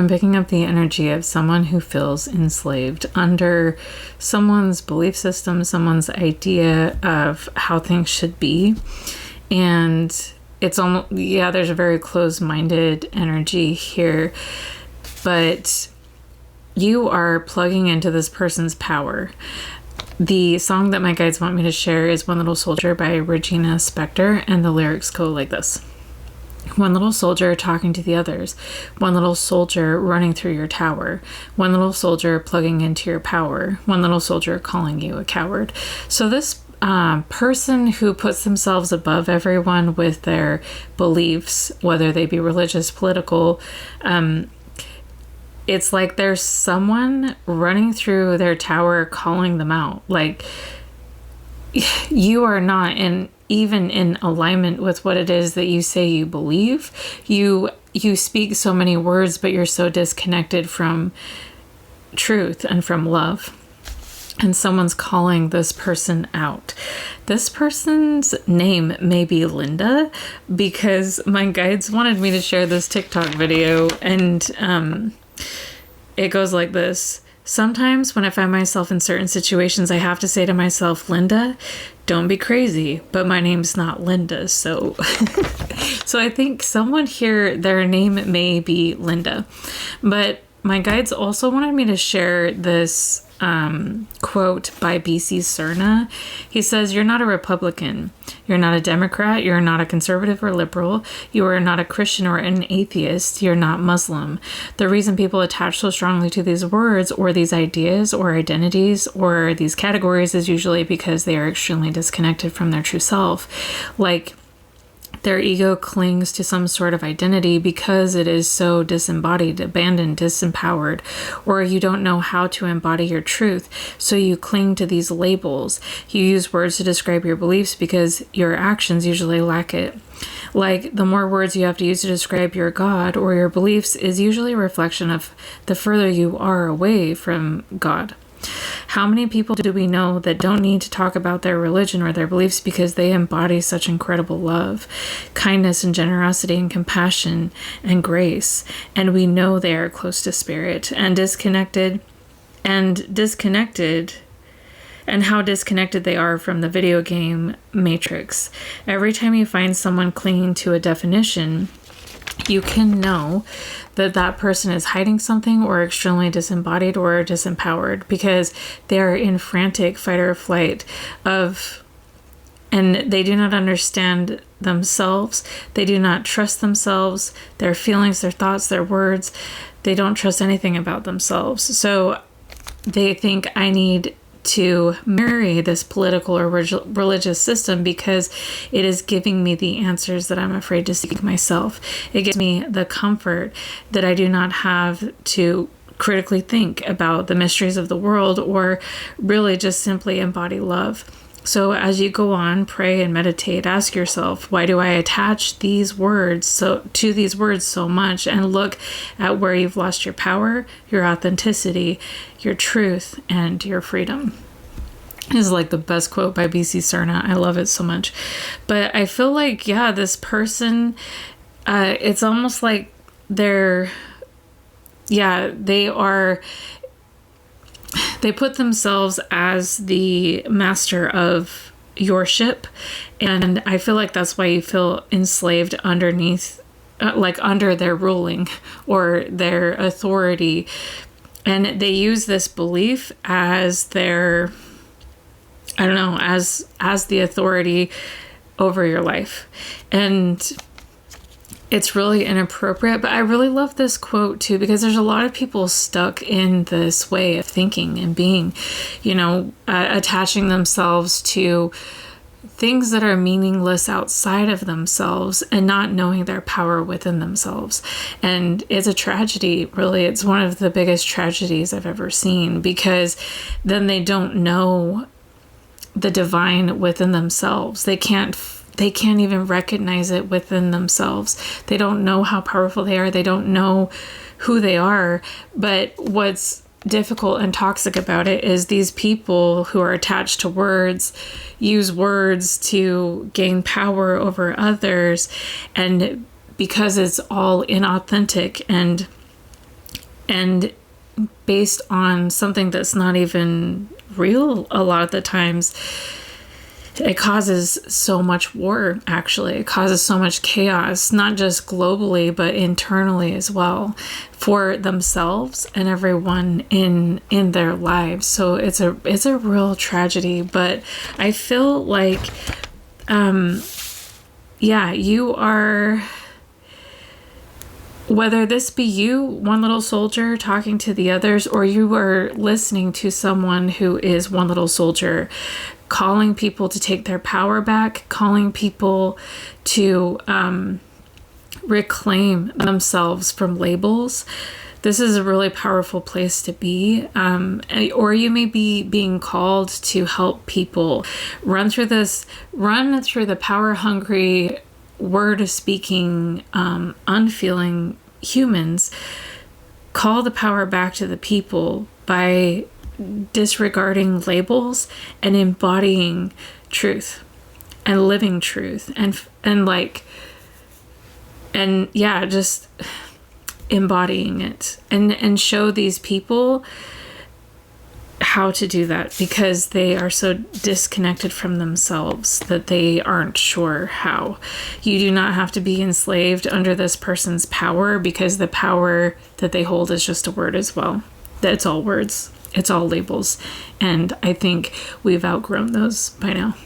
I'm picking up the energy of someone who feels enslaved under someone's belief system, someone's idea of how things should be. And it's almost, yeah, there's a very closed-minded energy here, but you are plugging into this person's power. The song that my guides want me to share is One Little Soldier by Regina Spektor, and the lyrics go like this. One little soldier talking to the others. One little soldier running through your tower. One little soldier plugging into your power. One little soldier calling you a coward. So this person who puts themselves above everyone with their beliefs, whether they be religious, political, it's like there's someone running through their tower calling them out. Like, you are not even in alignment with what it is that you say you believe. You speak so many words, but you're so disconnected from truth and from love. And someone's calling this person out. This person's name may be Linda, because my guides wanted me to share this TikTok video, and it goes like this. Sometimes when I find myself in certain situations, I have to say to myself, Linda, don't be crazy, but my name's not Linda. So I think someone here, their name may be Linda. But my guides also wanted me to share this quote by B.C. Cerna. He says, you're not a Republican. You're not a Democrat. You're not a conservative or liberal. You are not a Christian or an atheist. You're not Muslim. The reason people attach so strongly to these words or these ideas or identities or these categories is usually because they are extremely disconnected from their true self. Like, their ego clings to some sort of identity because it is so disembodied, abandoned, disempowered, or you don't know how to embody your truth, so you cling to these labels. You use words to describe your beliefs because your actions usually lack it. Like, the more words you have to use to describe your God or your beliefs is usually a reflection of the further you are away from God. How many people do we know that don't need to talk about their religion or their beliefs because they embody such incredible love, kindness and generosity and compassion and grace, and we know they are close to spirit, and disconnected and how disconnected they are from the video game Matrix. Every time you find someone clinging to a definition, you can know that that person is hiding something or extremely disembodied or disempowered because they're in frantic fight or flight and they do not understand themselves. They do not trust themselves, their feelings, their thoughts, their words. They don't trust anything about themselves. So they think, I need to marry this political or religious system because it is giving me the answers that I'm afraid to seek myself. It gives me the comfort that I do not have to critically think about the mysteries of the world or really just simply embody love. So as you go on, pray and meditate, ask yourself, why do I attach these words to these words so much? And look at where you've lost your power, your authenticity, your truth, and your freedom. This is like the best quote by B.C. Cerna. I love it so much. But I feel like, yeah, this person, it's almost like they put themselves as the master of your ship. And I feel like that's why you feel enslaved underneath, like under their ruling or their authority. And they use this belief as their, I don't know, as the authority over your life. And it's really inappropriate, but I really love this quote too, because there's a lot of people stuck in this way of thinking and being, attaching themselves to things that are meaningless outside of themselves and not knowing their power within themselves. And it's a tragedy, really. It's one of the biggest tragedies I've ever seen, because then they don't know the divine within themselves. They can't even recognize it within themselves. They don't know how powerful they are. They don't know who they are. But what's difficult and toxic about it is these people who are attached to words use words to gain power over others. And because it's all inauthentic and and based on something that's not even real a lot of the times. It causes so much war, actually. It causes so much chaos, not just globally, but internally as well, for themselves and everyone in their lives. So it's a real tragedy. But I feel like, you are, whether this be you, one little soldier, talking to the others, or you are listening to someone who is one little soldier, calling people to take their power back, calling people to reclaim themselves from labels. This is a really powerful place to be. Or you may be being called to help people run through the power-hungry, word-speaking, unfeeling humans. Call the power back to the people by disregarding labels and embodying truth and living truth just embodying it and show these people how to do that, because they are so disconnected from themselves that they aren't sure how. You do not have to be enslaved under this person's power, because the power that they hold is just a word as well. That's all words. It's all labels. And I think we've outgrown those by now.